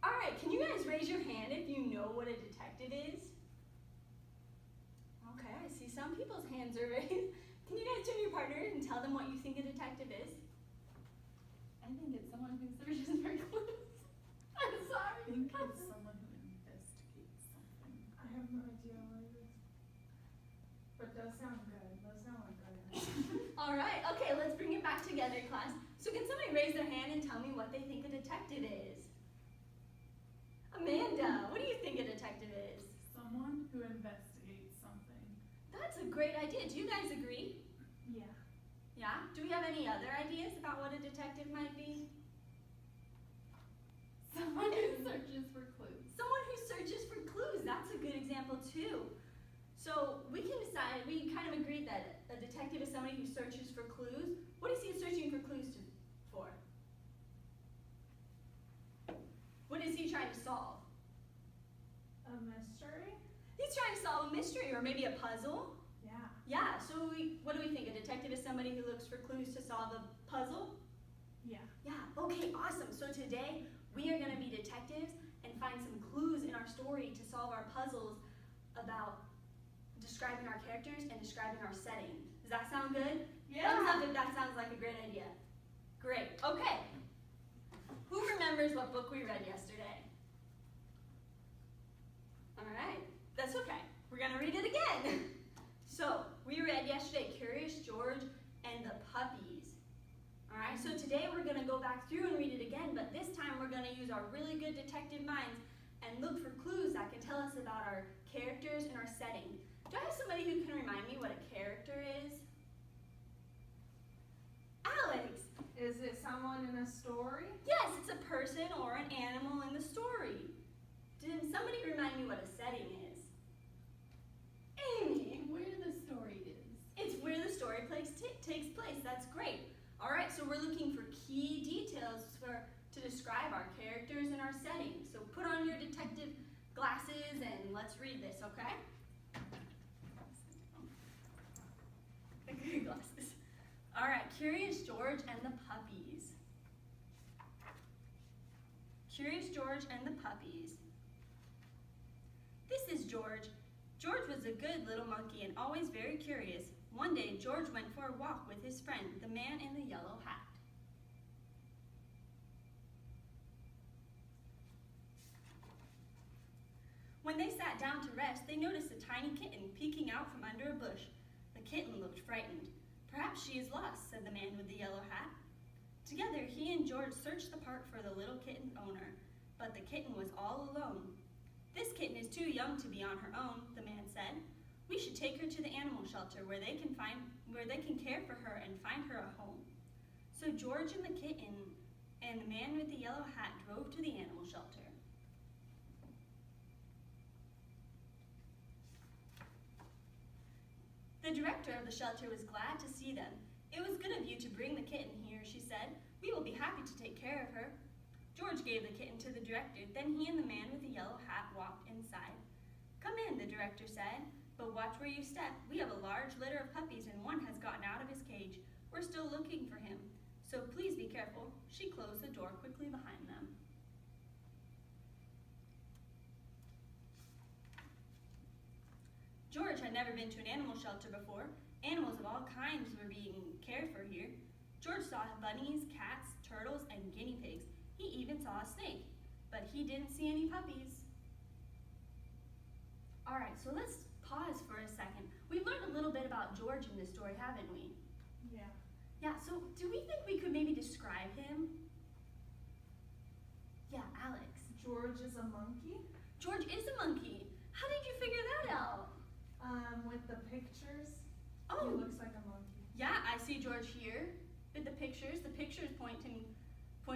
All right, can you guys raise your hand if you know what a detective is? Okay, I see some people's hands are raised. Can you guys turn to your partner and tell them what you think a detective is? I think it's someone who searches for clues. I'm sorry. I think it's someone who investigates something. I have no idea what it is. But it does sound good. It does sound like good. All right, okay, let's bring it back together, class. So can somebody raise their hand and tell me what they think a detective is? Amanda, what do you think a detective is? Someone who investigates something. That's a great idea. Do you guys agree? Yeah. Yeah? Do we have any other ideas about what a detective might be? Someone who searches for clues. Someone who searches for clues. That's a good example too. So we can decide, we kind of agreed that a detective is somebody who searches for clues. What is he searching for clues for? What is he trying to solve? A mystery? He's trying to solve a mystery or maybe a puzzle. Yeah. Yeah, so what do we think? A detective is somebody who looks for clues to solve a puzzle? Yeah. Yeah, okay, awesome. So today we are going to be detectives and find some clues in our story to solve our puzzles about describing our characters and describing our setting. Does that sound good? Yeah. Thumbs up if that sounds like a great idea. Great, okay. Who remembers what book we read yesterday? All right, that's okay. We're going to read it again. So, we read yesterday Curious George and the Puppies. All right, so today we're going to go back through and read it again, but this time we're going to use our really good detective minds and look for clues that can tell us about our characters and our setting. Do I have somebody who can remind me what a character is? Alex! Is it someone in a story? Yes, it's a person or an animal in the story. Did somebody remind me what a setting is? Amy! Where the story is. It's where the story takes place. That's great. All right, so we're looking for key details to describe our characters and our setting. So put on your detective glasses and let's read this, okay? Glasses. All right, Curious George and the Puppies. Curious George and the Puppies. This is George. George was a good little monkey and always very curious. One day, George went for a walk with his friend, the man in the yellow hat. When they sat down to rest, they noticed a tiny kitten peeking out from under a bush. The kitten looked frightened. "Perhaps she is lost," said the man with the yellow hat. Together, he and George searched the park for the little kitten's owner, but the kitten was all alone. "This kitten is too young to be on her own," the man said. "We should take her to the animal shelter where they can care for her and find her a home." So George and the kitten and the man with the yellow hat drove to the animal shelter. The director of the shelter was glad to see them. "It was good of you to bring the kitten here," she said. "We will be happy to take care of her." George gave the kitten to the director. Then he and the man with the yellow hat walked inside. "Come in," the director said, "but watch where you step. We have a large litter of puppies and one has gotten out of his cage. We're still looking for him, so please be careful." She closed the door quickly behind them. George had never been to an animal shelter before. Animals of all kinds were being cared for here. George saw bunnies, cats, turtles, and guinea pigs. He even saw a snake, but he didn't see any puppies. All right, so let's pause for a second. We've learned a little bit about George in this story, haven't we? Yeah. Yeah, so do we think we could maybe describe him? Yeah, Alex. George is a monkey. George is a monkey. How did you figure that out? With the pictures. Oh. He looks like a monkey. Yeah, I see George here with the pictures. The pictures point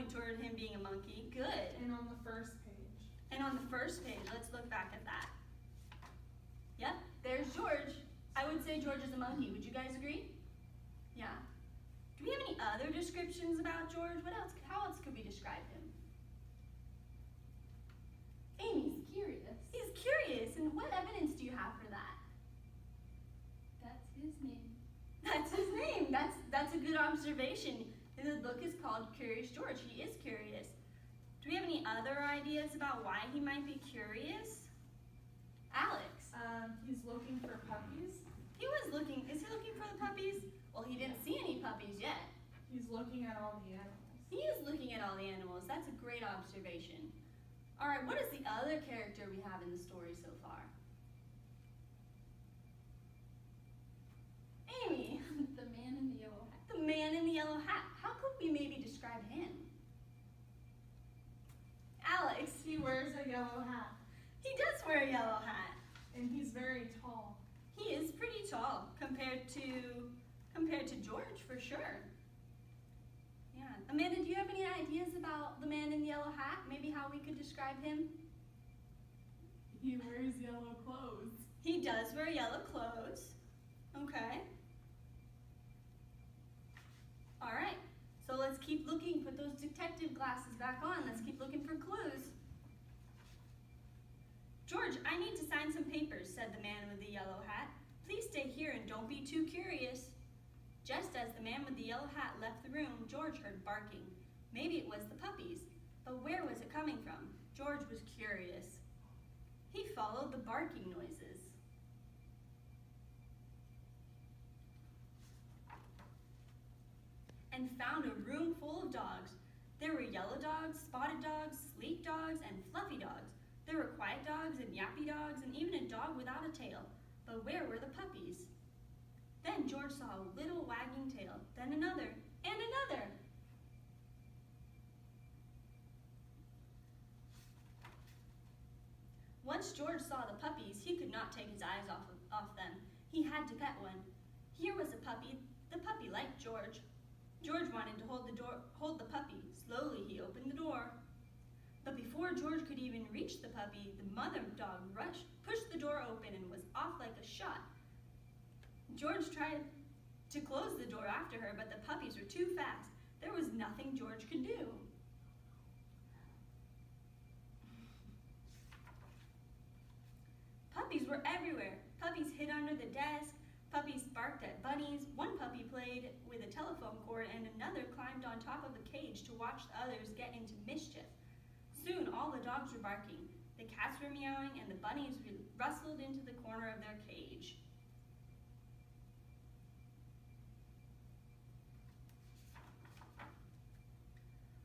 toward him being a monkey. Good. And on the first page. And on the first page, let's look back at that. Yep, there's George. I would say George is a monkey. Would you guys agree? Yeah. Do we have any other descriptions about George? How else could we describe him? Amy's Curious. He's curious, and what evidence do you have for that? That's his name. That's his name. That's a good observation. The book is called Curious George. He is curious. Do Do we have any other ideas about why he might be curious? Alex. He's looking for puppies. He was looking, is he looking for the puppies? Well, he didn't see any puppies yet. He's looking at all the animals. He is looking at all the animals. That's a great observation. All right, what is the other character we have in the story so far? Amy. The man in the yellow hat. The man in the yellow hat. How could we maybe describe him? Alex. He wears a yellow hat. He does wear a yellow hat. And he's very tall. He is pretty tall compared to George, for sure. Yeah. Amanda, do you have any ideas about the man in the yellow hat? Maybe how we could describe him? He wears yellow clothes. He does wear yellow clothes. Okay. All right. So let's keep looking. Put those detective glasses back on. Let's keep looking for clues. George, I need to sign some papers, said the man with the yellow hat. Please stay here and don't be too curious. Just as the man with the yellow hat left the room, George heard barking. Maybe it was the puppies, but where was it coming from? George was curious. He followed the barking noises. And found a room full of dogs. There were yellow dogs, spotted dogs, sleek dogs, and fluffy dogs. There were quiet dogs and yappy dogs and even a dog without a tail. But where were the puppies? Then George saw a little wagging tail, then another, and another. Once George saw the puppies, he could not take his eyes off them. He had to pet one. Here was a puppy. The puppy liked George. George wanted to hold the puppy. Slowly he opened the door. But before George could even reach the puppy, the mother dog pushed the door open and was off like a shot. George tried to close the door after her, but the puppies were too fast. There was nothing George could do. Puppies were everywhere. Puppies hid under the desk. Puppies barked at bunnies. One puppy played with a telephone cord, and another climbed on top of a cage to watch the others get into mischief. Soon all the dogs were barking. The cats were meowing, and the bunnies rustled into the corner of their cage.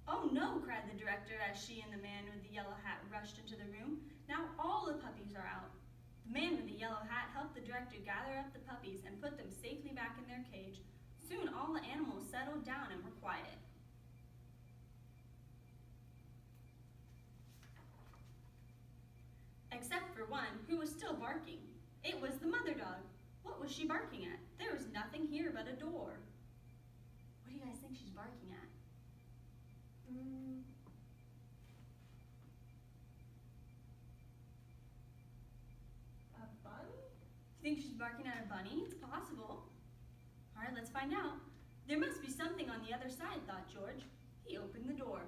Oh no, cried the director as she and the man with the yellow hat rushed into the room. Now all the puppies are out. The man with the yellow hat helped the director gather up the puppies and put them safely back in their cage. Soon all the animals settled down and were quiet. Except for one who was still barking. It was the mother dog. What was she barking at? There was nothing here but a door. What do you guys think she's barking at? A bunny? You think she's barking at a bunny? It's possible. All right, let's find out. There must be something on the other side, thought George. He opened the door.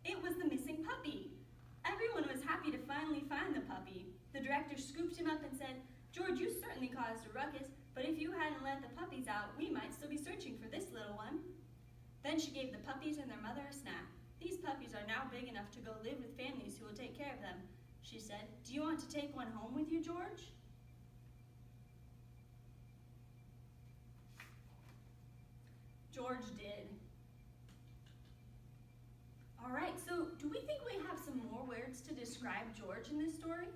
It was the missing puppy. Everyone was happy to finally find the puppy. The director scooped him up and said, George, you certainly caused a ruckus, but if you hadn't let the puppies out, we might still be searching for this little one. Then she gave the puppies and their mother a snack. These puppies are now big enough to go live with families who will take care of them, she said. Do you want to take one home with you, George? George did. All right, so do we think we have some more words to describe George in this story?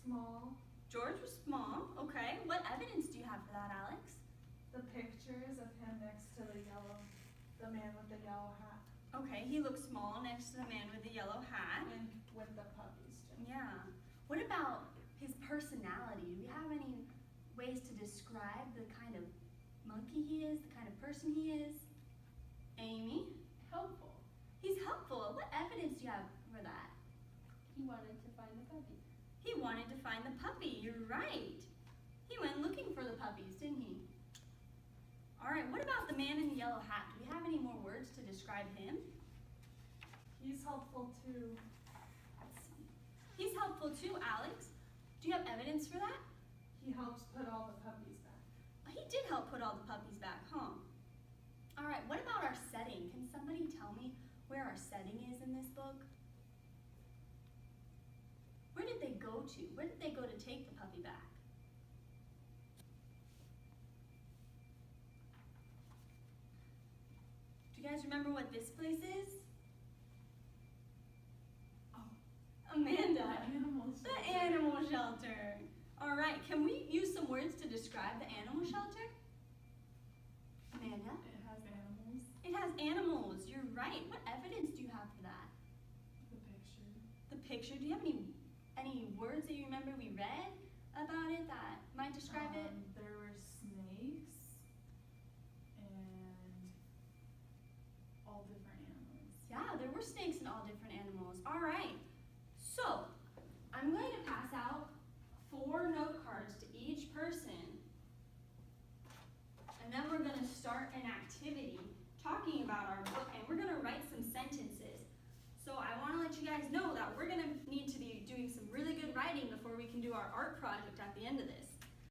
Small. George was small, okay. What evidence do you have for that, Alex? The pictures of him next to the man with the yellow hat. Okay, he looks small next to the man with the yellow hat. And with the puppies too. Yeah. What about his personality? Do we have any ways to describe the kind of monkey he is, the kind of person he is? Amy? Helpful. He's helpful. What evidence do you have for that? He wanted to find the puppy. He wanted to find the puppy. You're right. He went looking for the puppies, didn't he? All right, what about the man in the yellow hat? Do we have any more words to describe him? He's helpful too. Let's see. He's helpful too, Alex. Do Do you have evidence for that? He helps put all the puppies back. He did help put all the puppies back, huh? All right, what about our setting? Can somebody tell me where our setting is in this book? Where did they go to? Where did they go to take the puppy back? Do you guys remember what this place is? Oh, Amanda. The animal shelter. All right, can we use some words to describe the animal shelter? Amanda? It has animals. It has animals. You're right. What evidence do you have for that? The picture. The picture. Do you have any words that you remember we read about it that might describe it? There were snakes and all different animals. Yeah, there were snakes and all different animals. All right. So, I'm going to pass out 4 note cards to each person. And then we're going to start an activity talking about our book, and we're going to write some sentences. So I want to let you guys know that we're going to need to be doing some really good writing before we can do our art project at the end of this.